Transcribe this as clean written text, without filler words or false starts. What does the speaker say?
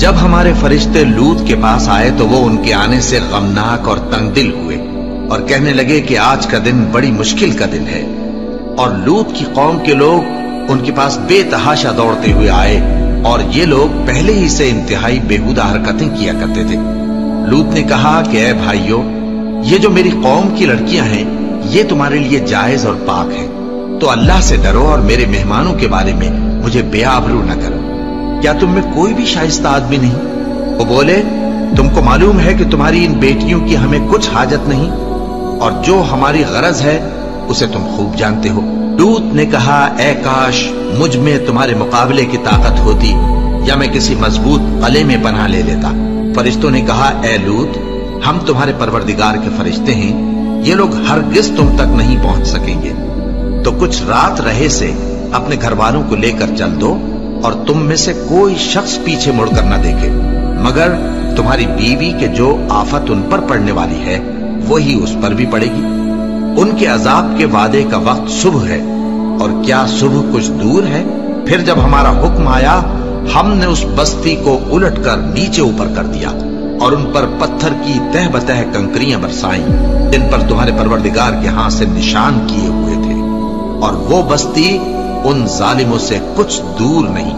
जब हमारे फरिश्ते लूत के पास आए तो वो उनके आने से गमनाक और तंगदिल हुए और कहने लगे कि आज का दिन बड़ी मुश्किल का दिन है। और लूत की कौम के लोग उनके पास बेतहाशा दौड़ते हुए आए और ये लोग पहले ही से इंतहाई बेहुदा हरकतें किया करते थे। लूत ने कहा कि ऐ भाइयों, ये जो मेरी कौम की लड़कियां हैं ये तुम्हारे लिए जायज और पाक है, तो अल्लाह से डरो और मेरे मेहमानों के बारे में मुझे बेआबरू न करो। क्या तुम में कोई भी शाइस्ता आदमी नहीं? वो बोले, तुमको मालूम है कि तुम्हारी इन बेटियों की हमें कुछ हाजत नहीं और जो हमारी गरज है उसे तुम खूब जानते हो। लूत ने कहा, ऐ काश मुझ में तुम्हारे मुकाबले की ताकत होती या मैं किसी मजबूत कले में पनाह ले लेता। फरिश्तों ने कहा, ऐ लूत, हम तुम्हारे परवरदिगार के फरिश्ते हैं, ये लोग हरगिज तुम तक नहीं पहुंच सकेंगे। तो कुछ रात रहे से अपने घर वालों को लेकर चल दो और तुम में से कोई शख्स पीछे मुड़कर न देखे, मगर तुम्हारी बीवी के जो आफत उन पर पड़ने वाली है वही उस पर भी पड़ेगी। उनके अजाब के वादे का वक्त सुबह है और क्या सुबह कुछ दूर है? फिर जब हमारा हुक्म आया हमने उस बस्ती को उलटकर नीचे ऊपर कर दिया और उन पर पत्थर की तह बतह कंकरियां बरसाईं जिन पर तुम्हारे परवरदिगार के हाथ से निशान किए हुए थे, और वो बस्ती उन जालिमों से कुछ दूर नहीं।